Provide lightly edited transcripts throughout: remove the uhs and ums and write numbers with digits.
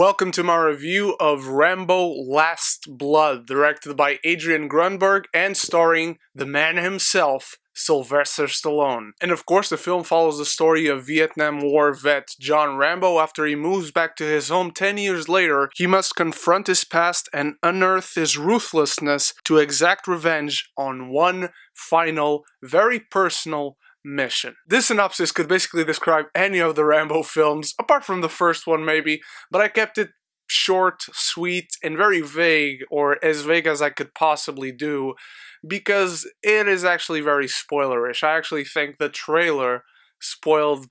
Welcome to my review of Rambo Last Blood, directed by Adrian Grunberg and starring the man himself, Sylvester Stallone. And of course, the film follows the story of Vietnam War vet John Rambo. After he moves back to his home 10 years later, he must confront his past and unearth his ruthlessness to exact revenge on one final, very personal mission. This synopsis could basically describe any of the Rambo films, apart from the first one maybe, but I kept it short, sweet, and very vague, or as vague as I could possibly do, because it is actually very spoilerish. I actually think the trailer spoiled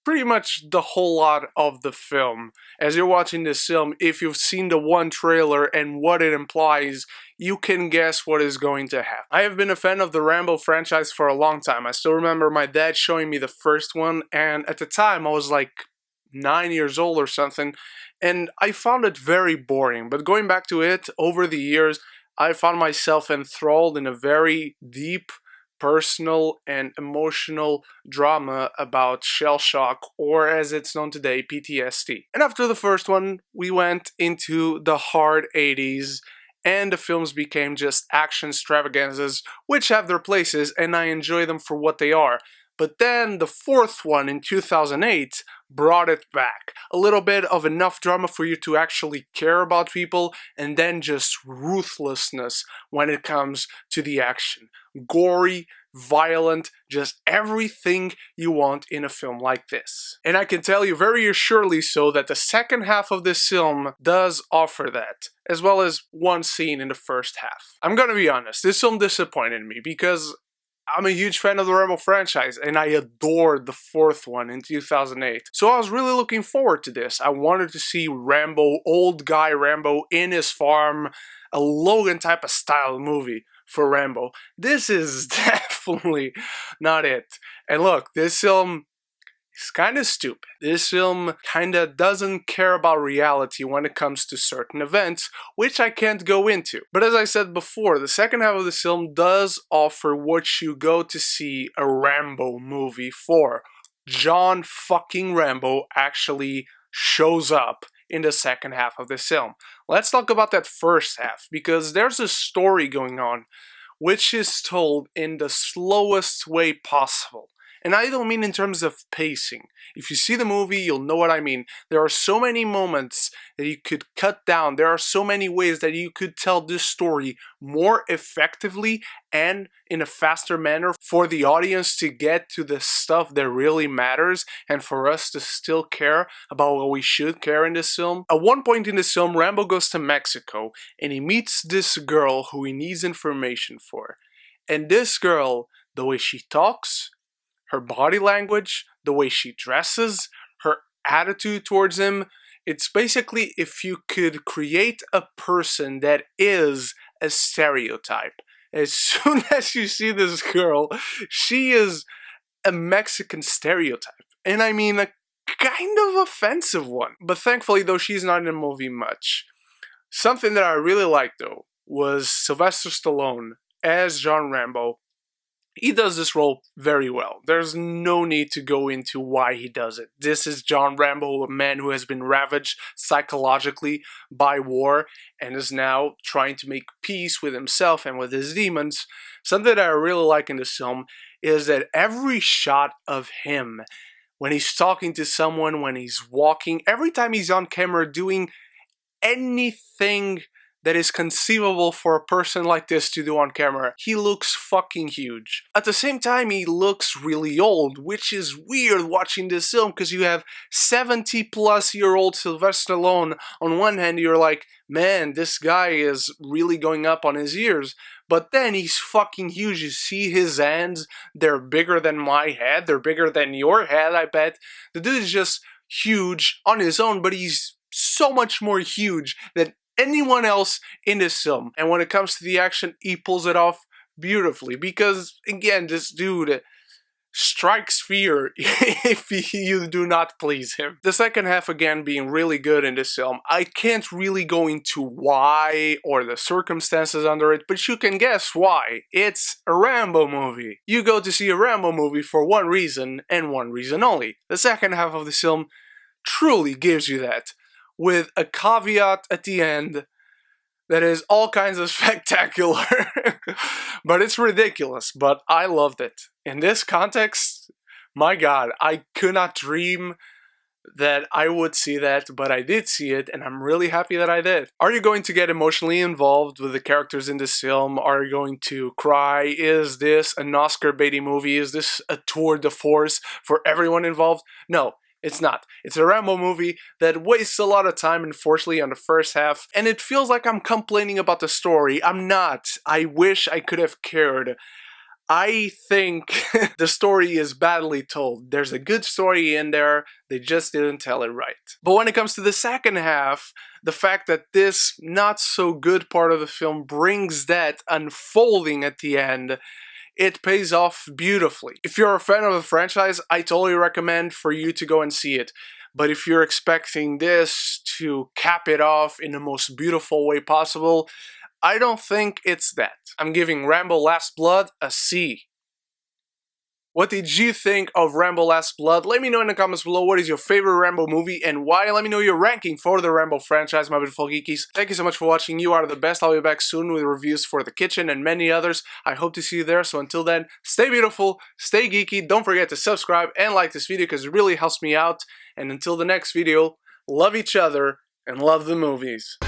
pretty much the whole lot of the film. As you're watching this film, if you've seen the one trailer and what it implies, you can guess what is going to happen. I have been a fan of the Rambo franchise for a long time. I still remember my dad showing me the first one, and at the time I was like 9 years old or something, and I found it very boring. But going back to it, over the years, I found myself enthralled in a very deep, personal and emotional drama about shell shock, or as it's known today, PTSD. And after the first one, we went into the hard 80s, and the films became just action extravaganzas, which have their places, and I enjoy them for what they are. But then the fourth one in 2008 brought it back. A little bit of enough drama for you to actually care about people, and then just ruthlessness when it comes to the action. Gory, violent, just everything you want in a film like this. And I can tell you very assuredly so that the second half of this film does offer that, as well as one scene in the first half. I'm gonna be honest, this film disappointed me because I'm a huge fan of the Rambo franchise, and I adored the fourth one in 2008. So I was really looking forward to this. I wanted to see Rambo, old guy Rambo, in his farm, a Logan type of style movie for Rambo. This is definitely not it. And look, this film is kind of stupid. This film kind of doesn't care about reality when it comes to certain events, which I can't go into. But as I said before, the second half of this film does offer what you go to see a Rambo movie for. John fucking Rambo actually shows up in the second half of this film. Let's talk about that first half, because there's a story going on which is told in the slowest way possible. And I don't mean in terms of pacing. If you see the movie, you'll know what I mean. There are so many moments that you could cut down. There are so many ways that you could tell this story more effectively and in a faster manner for the audience to get to the stuff that really matters and for us to still care about what we should care in this film. At one point in this film, Rambo goes to Mexico and he meets this girl who he needs information for. And this girl, the way she talks, her body language, the way she dresses, her attitude towards him, it's basically if you could create a person that is a stereotype. As soon as you see this girl, she is a Mexican stereotype. And I mean a kind of offensive one. But thankfully, though, she's not in the movie much. Something that I really liked, though, was Sylvester Stallone as John Rambo. He does this role very well. There's no need to go into why he does it. This is John Rambo, a man who has been ravaged psychologically by war and is now trying to make peace with himself and with his demons. Something that I really like in this film is that every shot of him, when he's talking to someone, when he's walking, every time he's on camera doing anything that is conceivable for a person like this to do on camera, he looks fucking huge. At the same time, he looks really old, which is weird watching this film, because you have 70-plus-year-old Sylvester Stallone. On one hand, you're like, man, this guy is really going up on his years. But then he's fucking huge. You see his hands, they're bigger than my head, they're bigger than your head, I bet. The dude is just huge on his own, but he's so much more huge than anyone else in this film. And when it comes to the action, he pulls it off beautifully, because again, this dude strikes fear if you do not please him. The second half, again, being really good in this film. I can't really go into why or the circumstances under it, but you can guess why. It's a Rambo movie. You go to see a Rambo movie for one reason and one reason only. The second half of the film truly gives you that. with a caveat at the end that is all kinds of spectacular. But it's ridiculous, but I loved it. In this context, my god, I could not dream that I would see that, but I did see it, and I'm really happy that I did. Are you going to get emotionally involved with the characters in this film? Are you going to cry? Is this an Oscar baity movie? Is this a tour de force for everyone involved? No. It's not. It's a Rambo movie that wastes a lot of time, unfortunately, on the first half, and it feels like I'm complaining about the story. I'm not. I wish I could have cared. I think the story is badly told. There's a good story in there, they just didn't tell it right. But when it comes to the second half, the fact that this not so good part of the film brings that unfolding at the end, it pays off beautifully. If you're a fan of the franchise, I totally recommend for you to go and see it. But if you're expecting this to cap it off in the most beautiful way possible, I don't think it's that. I'm giving Rambo Last Blood a C. What did you think of Rambo Last Blood? Let me know in the comments below what is your favorite Rambo movie and why. Let me know your ranking for the Rambo franchise, my beautiful geekies. Thank you so much for watching. You are the best. I'll be back soon with reviews for The Kitchen and many others. I hope to see you there. So until then, stay beautiful, stay geeky. Don't forget to subscribe and like this video because it really helps me out. And until the next video, love each other and love the movies.